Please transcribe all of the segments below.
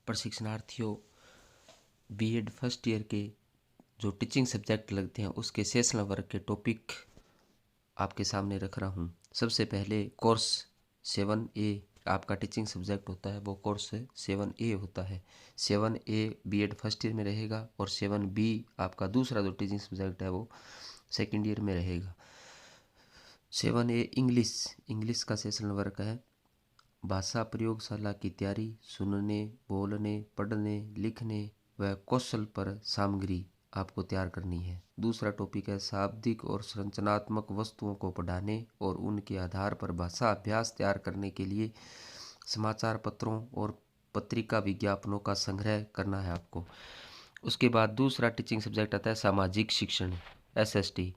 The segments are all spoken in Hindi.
प्रशिक्षणार्थियों बीएड फर्स्ट ईयर के जो टीचिंग सब्जेक्ट लगते हैं उसके सेशनल वर्क के टॉपिक आपके सामने रख रहा हूँ। सबसे पहले कोर्स 7A आपका टीचिंग सब्जेक्ट होता है, वो कोर्स 7A होता है। 7A बीएड फर्स्ट ईयर में रहेगा और 7B आपका दूसरा जो टीचिंग सब्जेक्ट है वो सेकेंड ईयर में रहेगा। 7A इंग्लिश का सेशनल वर्क है। भाषा प्रयोगशाला की तैयारी, सुनने, बोलने, पढ़ने, लिखने व कौशल पर सामग्री आपको तैयार करनी है। दूसरा टॉपिक है शाब्दिक और संरचनात्मक वस्तुओं को पढ़ाने और उनके आधार पर भाषा अभ्यास तैयार करने के लिए समाचार पत्रों और पत्रिका विज्ञापनों का संग्रह करना है आपको। उसके बाद दूसरा टीचिंग सब्जेक्ट आता है सामाजिक शिक्षण SST।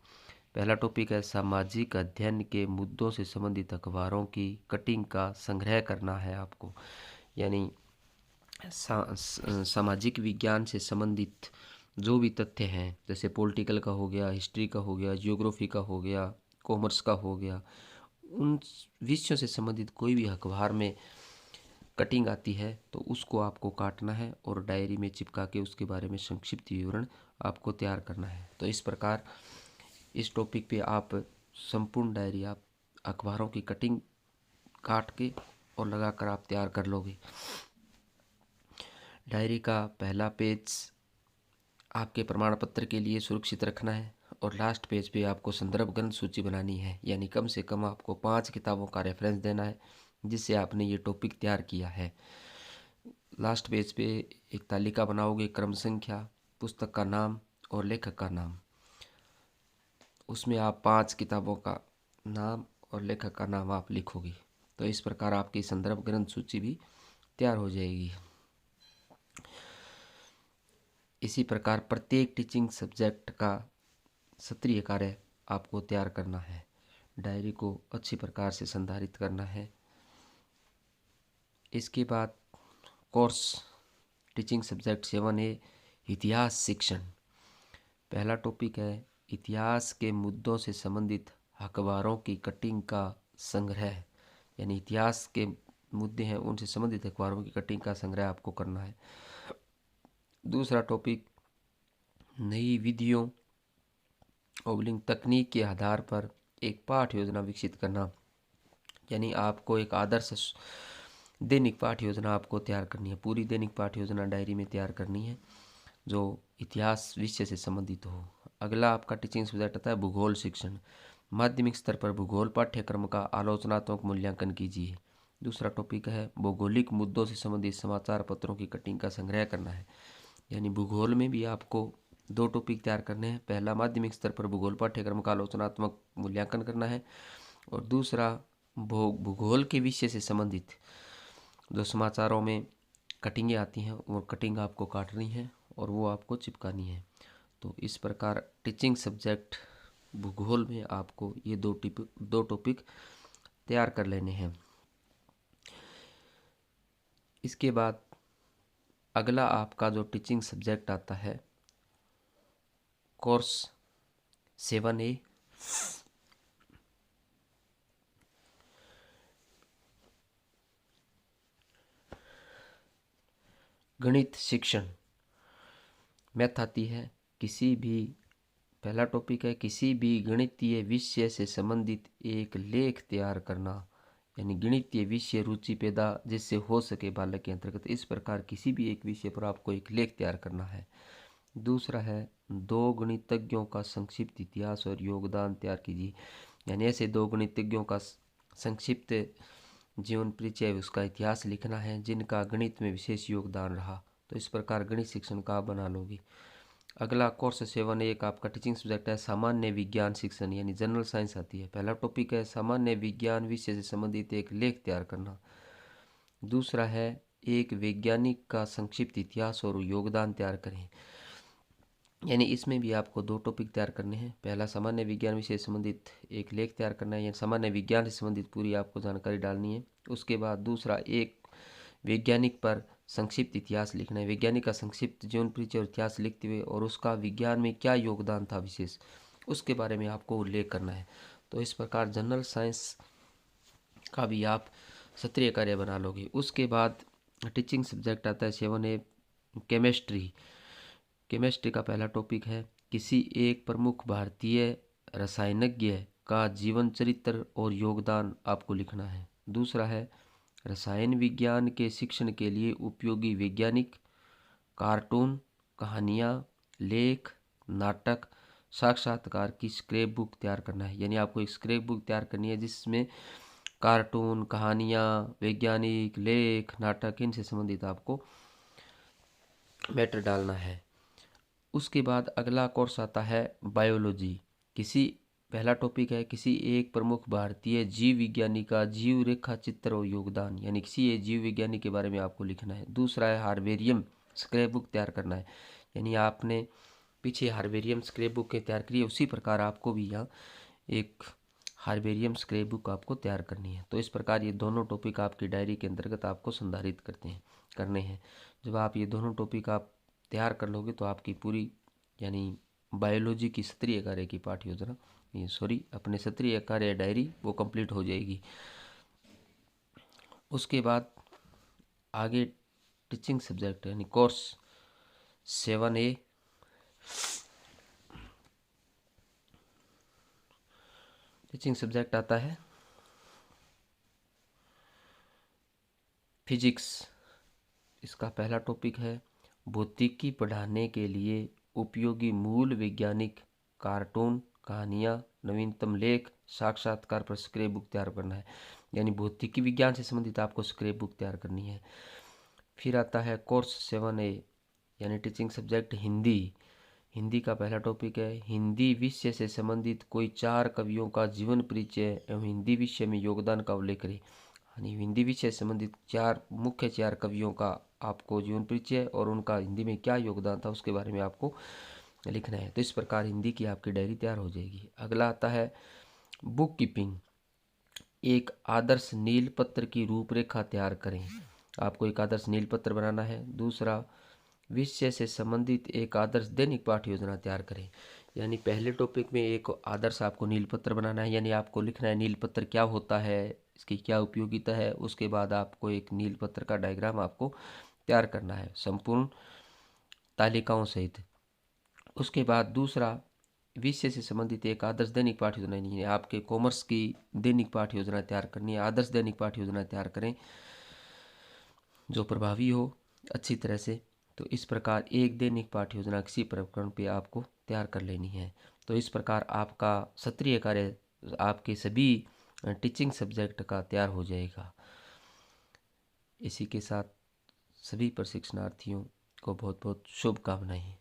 पहला टॉपिक है सामाजिक अध्ययन के मुद्दों से संबंधित अखबारों की कटिंग का संग्रह करना है आपको। यानी सामाजिक विज्ञान से संबंधित जो भी तथ्य हैं, जैसे पॉलिटिकल का हो गया, हिस्ट्री का हो गया, जियोग्राफी का हो गया, कॉमर्स का हो गया, उन विषयों से संबंधित कोई भी अखबार में कटिंग आती है तो उसको आपको काटना है और डायरी में चिपका के उसके बारे में संक्षिप्त विवरण आपको तैयार करना है। तो इस प्रकार इस टॉपिक पे आप संपूर्ण डायरी आप अखबारों की कटिंग काट के और लगाकर आप तैयार कर लोगे। डायरी का पहला पेज आपके प्रमाण पत्र के लिए सुरक्षित रखना है और लास्ट पेज पे आपको संदर्भ ग्रंथ सूची बनानी है। यानी कम से कम आपको 5 किताबों का रेफरेंस देना है जिससे आपने ये टॉपिक तैयार किया है। लास्ट पेज पे एक तालिका बनाओगे, क्रम संख्या, पुस्तक का नाम और लेखक का नाम। उसमें आप 5 किताबों का नाम और लेखक का नाम आप लिखोगे। तो इस प्रकार आपकी संदर्भ ग्रंथ सूची भी तैयार हो जाएगी। इसी प्रकार प्रत्येक टीचिंग सब्जेक्ट का सत्रीय कार्य आपको तैयार करना है। डायरी को अच्छी प्रकार से संधारित करना है। इसके बाद कोर्स टीचिंग सब्जेक्ट 7A इतिहास शिक्षण। पहला टॉपिक है इतिहास के मुद्दों से संबंधित अखबारों की कटिंग का संग्रह। यानी इतिहास के मुद्दे हैं उनसे संबंधित अखबारों की कटिंग का संग्रह आपको करना है। दूसरा टॉपिक नई विधियों और तकनीक के आधार पर एक पाठ योजना विकसित करना। यानी आपको एक आदर्श दैनिक पाठ योजना आपको तैयार करनी है। पूरी दैनिक पाठ योजना डायरी में तैयार करनी है जो इतिहास विषय से संबंधित हो। अगला आपका टीचिंग सब्जेक्ट आता है भूगोल शिक्षण। माध्यमिक स्तर पर भूगोल पाठ्यक्रम का आलोचनात्मक मूल्यांकन कीजिए। दूसरा टॉपिक है भौगोलिक मुद्दों से संबंधित समाचार पत्रों की कटिंग का संग्रह करना है। यानी भूगोल में भी आपको 2 टॉपिक तैयार करने हैं। पहला माध्यमिक स्तर पर भूगोल पाठ्यक्रम का आलोचनात्मक मूल्यांकन करना है और दूसरा भूगोल के विषय से संबंधित जो समाचारों में कटिंगें आती हैं वो कटिंग आपको काटनी है और वो आपको चिपकानी है। तो इस प्रकार टीचिंग सब्जेक्ट भूगोल में आपको ये 2 टॉपिक तैयार कर लेने हैं। इसके बाद अगला आपका जो टीचिंग सब्जेक्ट आता है कोर्स 7A गणित शिक्षण। मैथ आती है। पहला टॉपिक है किसी भी गणितीय विषय से संबंधित एक लेख तैयार करना। यानी गणितीय विषय रुचि पैदा जिससे हो सके बालक के अंतर्गत। इस प्रकार किसी भी एक विषय पर आपको एक लेख तैयार करना है। दूसरा है 2 गणितज्ञों का संक्षिप्त इतिहास और योगदान तैयार कीजिए। यानी ऐसे 2 गणितज्ञों का संक्षिप्त जीवन परिचय उसका इतिहास लिखना है जिनका गणित में विशेष योगदान रहा। तो इस प्रकार गणित शिक्षण का आप बना लोगे। अगला कोर्स 7A का आपका टीचिंग सब्जेक्ट है सामान्य विज्ञान शिक्षण। यानी जनरल साइंस आती है। पहला टॉपिक है सामान्य विज्ञान विषय से संबंधित एक लेख तैयार करना। दूसरा है एक वैज्ञानिक का संक्षिप्त इतिहास और योगदान तैयार करें। यानी इसमें भी आपको 2 टॉपिक तैयार करने हैं। पहला सामान्य विज्ञान विषय से संबंधित एक लेख तैयार करना है। यानी सामान्य विज्ञान से संबंधित पूरी आपको जानकारी डालनी है। उसके बाद दूसरा एक वैज्ञानिक पर संक्षिप्त इतिहास लिखना है। वैज्ञानिक का संक्षिप्त जीवन परिचय और इतिहास लिखते हुए और उसका विज्ञान में क्या योगदान था विशेष उसके बारे में आपको उल्लेख करना है। तो इस प्रकार जनरल साइंस का भी आप सत्रीय कार्य बना लोगे। उसके बाद टीचिंग सब्जेक्ट आता है 7A केमिस्ट्री। केमिस्ट्री का पहला टॉपिक है किसी एक प्रमुख भारतीय रसायनज्ञ का जीवन चरित्र और योगदान आपको लिखना है। दूसरा है रसायन विज्ञान के शिक्षण के लिए उपयोगी वैज्ञानिक कार्टून, कहानियाँ, लेख, नाटक, साक्षात्कार की स्क्रैप बुक तैयार करना है। यानी आपको एक स्क्रैप बुक तैयार करनी है जिसमें कार्टून, कहानियाँ, वैज्ञानिक, लेख, नाटक इनसे संबंधित आपको मैटर डालना है। उसके बाद अगला कोर्स आता है बायोलॉजी। पहला टॉपिक है किसी एक प्रमुख भारतीय जीव विज्ञानी का जीव रेखा चित्र और योगदान, यानी किसी एक जीव विज्ञानी के बारे में आपको लिखना है। दूसरा है हार्बेरियम स्क्रैप बुक तैयार करना है, यानी आपने पीछे हार्बेरियम स्क्रैप बुक के तैयार करी है उसी प्रकार आपको भी यहाँ एक हार्बेरियम स्क्रैप बुक आपको तैयार करनी है। तो इस प्रकार ये दोनों टॉपिक आपकी डायरी के अंतर्गत आपको संधारित करने हैं। जब आप ये दोनों टॉपिक आप तैयार कर लोगे तो आपकी पूरी यानी बायोलॉजी की सत्रीय कार्य की पाठ्य योजना अपने सत्रीय कार्य डायरी वो कंप्लीट हो जाएगी। उसके बाद आगे टीचिंग सब्जेक्ट यानी कोर्स 7A टीचिंग सब्जेक्ट आता है फिजिक्स। इसका पहला टॉपिक है भौतिकी पढ़ाने के लिए उपयोगी मूल वैज्ञानिक कार्टून, कहानियाँ, नवीनतम लेख, साक्षात्कार पर स्क्रैप बुक तैयार करना है। यानी भौतिकी विज्ञान से संबंधित आपको स्क्रैप बुक तैयार करनी है। फिर आता है कोर्स 7A यानी टीचिंग सब्जेक्ट हिंदी। हिंदी का पहला टॉपिक है हिंदी विषय से संबंधित कोई 4 कवियों का जीवन परिचय एवं हिंदी विषय में योगदान का उल्लेख करें। यानी हिंदी विषय से संबंधित 4 कवियों का आपको जीवन परिचय और उनका हिंदी में क्या योगदान था उसके बारे में आपको लिखना है। तो इस प्रकार हिंदी की आपकी डायरी तैयार हो जाएगी। अगला आता है बुक कीपिंग। एक आदर्श नील पत्र की रूपरेखा तैयार करें। आपको एक आदर्श नील पत्र बनाना है। दूसरा विषय से संबंधित एक आदर्श दैनिक पाठ्य योजना तैयार करें। यानी पहले टॉपिक में एक आदर्श आपको नील पत्र बनाना है, यानी आपको लिखना है नील पत्र क्या होता है, इसकी क्या उपयोगिता है। उसके बाद आपको एक नील पत्र का डायग्राम आपको तैयार करना है संपूर्ण तालिकाओं सहित। उसके बाद दूसरा विषय से संबंधित एक आदर्श दैनिक पाठ्य योजना नहीं है, आपके कॉमर्स की दैनिक पाठ्य योजना तैयार करनी है। आदर्श दैनिक पाठ्य योजना तैयार करें जो प्रभावी हो अच्छी तरह से। तो इस प्रकार एक दैनिक पाठ्य योजना किसी प्रकरण पे आपको तैयार कर लेनी है। तो इस प्रकार आपका सत्रीय कार्य आपके सभी टीचिंग सब्जेक्ट का तैयार हो जाएगा। इसी के साथ सभी प्रशिक्षणार्थियों को बहुत बहुत शुभकामनाएं।